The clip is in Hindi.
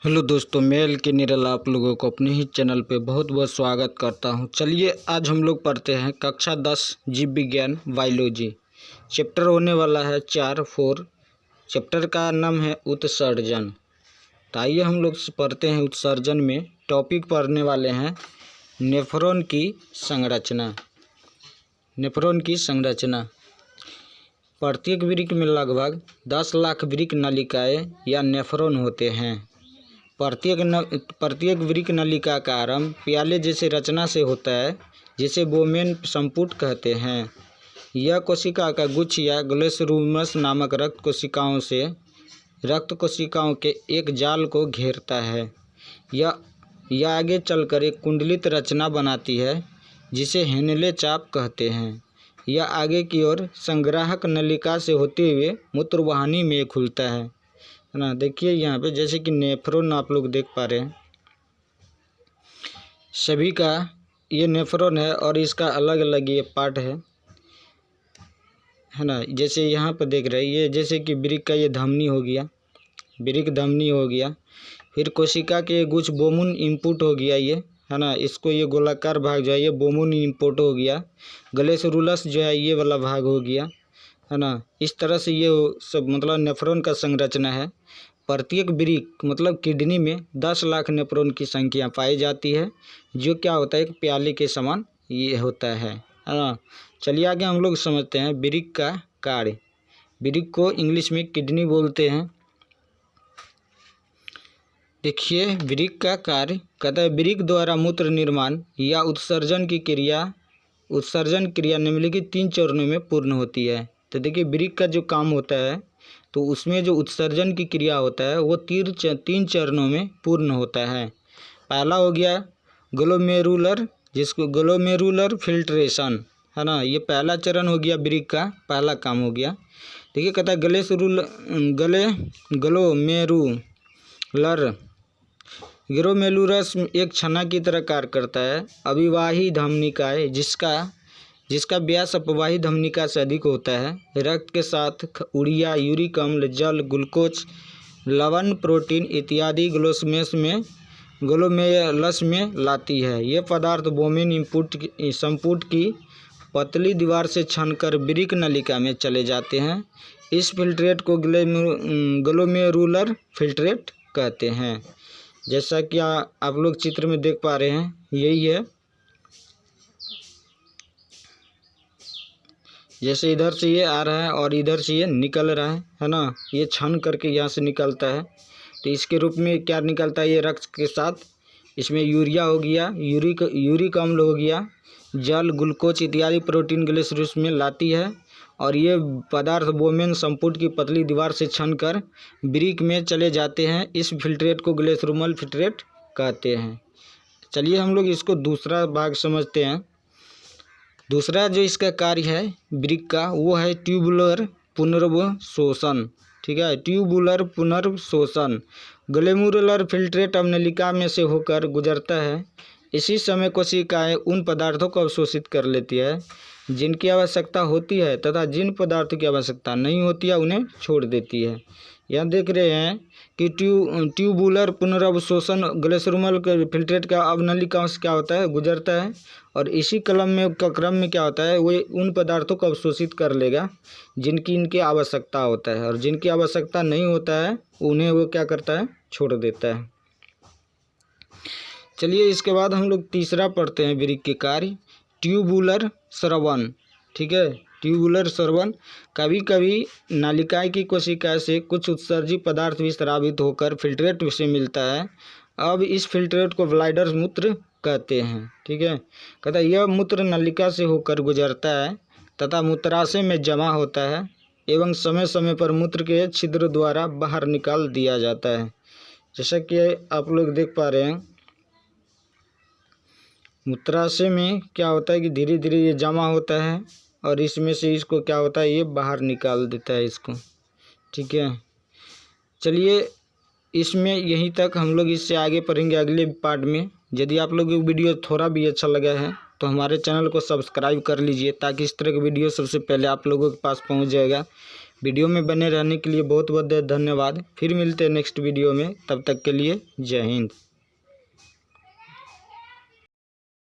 हेलो दोस्तों, मैं एल के निरल आप लोगों को अपने ही चैनल पे बहुत बहुत स्वागत करता हूं। चलिए आज हम लोग पढ़ते हैं कक्षा 10 जीव विज्ञान बायोलॉजी। चैप्टर होने वाला है 4 चैप्टर का नाम है उत्सर्जन। तो आइए हम लोग पढ़ते हैं। उत्सर्जन में टॉपिक पढ़ने वाले हैं नेफ्रॉन की संरचना। नेफ्रॉन की संरचना। प्रत्येक वृक्क में लगभग 10 लाख वृक्क नलिकाएँ या नेफ्रॉन होते हैं। प्रत्येक वृक्क नलिका का आरंभ प्याले जैसे रचना से होता है, जिसे वोमेन संपुट कहते हैं। यह कोशिका का गुच्छ या ग्लोमेरुलस नामक रक्त कोशिकाओं के एक जाल को घेरता है। यह आगे चलकर एक कुंडलित रचना बनाती है, जिसे हेनले चाप कहते हैं। यह आगे की ओर संग्राहक नलिका से होते हुए मूत्रवाहिनी में खुलता है ना। देखिए यहाँ पे जैसे कि नेफ्रॉन आप लोग देख पा रहे हैं, सभी का ये नेफ्रॉन है और इसका अलग अलग ये पार्ट है ना। जैसे यहाँ पर देख रहे हैं, ये जैसे कि वृक्क का ये धमनी हो गया, वृक्क धमनी हो गया। फिर कोशिका के कुछ बोमुन इनपुट हो गया, ये है ना। इसको ये गोलाकार भाग जो है ये बोमुन इनपुट हो गया। ग्लोमेरुलस जो है ये वाला भाग हो गया, है ना। इस तरह से ये सब मतलब नेफ्रॉन का संरचना है। प्रत्येक वृक्क मतलब किडनी में 10 लाख नेफ्रॉन की संख्या पाई जाती है, जो क्या होता है एक प्याले के समान ये होता है ना। चलिए आगे हम लोग समझते हैं वृक्क का कार्य। वृक्क को इंग्लिश में किडनी बोलते हैं। देखिए वृक्क का कार्य कहता है वृक्क द्वारा मूत्र निर्माण या उत्सर्जन क्रिया निम्नलिखित 3 चरणों में पूर्ण होती है। तो देखिए वृक्क का जो काम होता है तो उसमें जो उत्सर्जन की क्रिया होता है वो 3 चरणों में पूर्ण होता है। पहला हो गया ग्लोमेरुलर, जिसको ग्लोमेरुलर फिल्ट्रेशन है ना। ये पहला चरण हो गया, वृक्क का पहला काम हो गया। देखिए कहता है ग्लोमेरुलस एक छना की तरह कार्य करता है। अभिवाही धमनिकाएं जिसका व्यास अपवाही धमनिका से अधिक होता है, रक्त के साथ उड़िया, यूरिक अम्ल, जल, ग्लूकोज, लवण, प्रोटीन इत्यादि ग्लोमेरुलस में लाती है। ये पदार्थ वोमेन संपुट की पतली दीवार से छनकर वृक्क नलिका में चले जाते हैं। इस फिल्ट्रेट को ग्लोमेरुलर फिल्ट्रेट कहते हैं। जैसा कि आप लोग चित्र में देख पा रहे हैं, यही है। जैसे इधर से ये आ रहा है और इधर से ये निकल रहा है ना। ये छन करके यहाँ से निकलता है। तो इसके रूप में क्या निकलता है, ये रक्त के साथ इसमें यूरिया हो गया, यूरिक अम्ल हो गया, जल, ग्लूकोज इत्यादि प्रोटीन ग्लिसरीन में लाती है। और ये पदार्थ वोमेन संपुट की पतली दीवार से छनकर वृक्क में चले जाते हैं। इस फिल्ट्रेट को ग्लिसरुमल फिल्ट्रेट कहते हैं। चलिए हम लोग इसको दूसरा भाग समझते हैं। दूसरा जो इसका कार्य है वृक्क का वो है ट्यूबुलर पुनर्वशोषण। ठीक है, ट्यूबुलर पुनर्वशोषण। ग्लोमेरुलर फिल्ट्रेट अब नलिका में से होकर गुजरता है। इसी समय कोशिकाएं उन पदार्थों को अवशोषित कर लेती है जिनकी आवश्यकता होती है, तथा जिन पदार्थों की आवश्यकता नहीं होती है उन्हें छोड़ देती है। यहाँ देख रहे हैं कि ट्यूबुलर पुनर्वशोषण ग्लिसरुमल फिल्ट्रेट का अब नलिका से क्या होता है गुजरता है, और इसी क्रम में क्या होता है वो उन पदार्थों को अवशोषित कर लेगा जिनकी इनकी आवश्यकता होता है, और जिनकी आवश्यकता नहीं होता है उन्हें वो क्या करता है छोड़ देता है। चलिए इसके बाद हम लोग तीसरा पढ़ते हैं वृक्क के कार्य, ट्यूबुलर स्रवण। ठीक है, ट्यूबुलर स्रवण। कभी कभी नालिका की कोशिका से कुछ उत्सर्जित पदार्थ भी स्रावित होकर फिल्ट्रेट से मिलता है। अब इस फिल्ट्रेट को ब्लाइडर मूत्र कहते हैं। ठीक है, कहता है यह मूत्र नलिका से होकर गुजरता है तथा मूत्राशय में जमा होता है एवं समय समय पर मूत्र के छिद्र द्वारा बाहर निकाल दिया जाता है। जैसा कि आप लोग देख पा रहे हैं, मूत्राशय में क्या होता है कि धीरे धीरे ये जमा होता है और इसमें से इसको क्या होता है ये बाहर निकाल देता है इसको। ठीक है, चलिए इसमें यहीं तक हम लोग, इससे आगे पढ़ेंगे अगले पार्ट में। यदि आप लोगों को वीडियो थोड़ा भी अच्छा लगा है तो हमारे चैनल को सब्सक्राइब कर लीजिए, ताकि इस तरह के वीडियो सबसे पहले आप लोगों के पास पहुंच जाएगा। वीडियो में बने रहने के लिए बहुत बहुत धन्यवाद। फिर मिलते हैं नेक्स्ट वीडियो में, तब तक के लिए जय हिंद।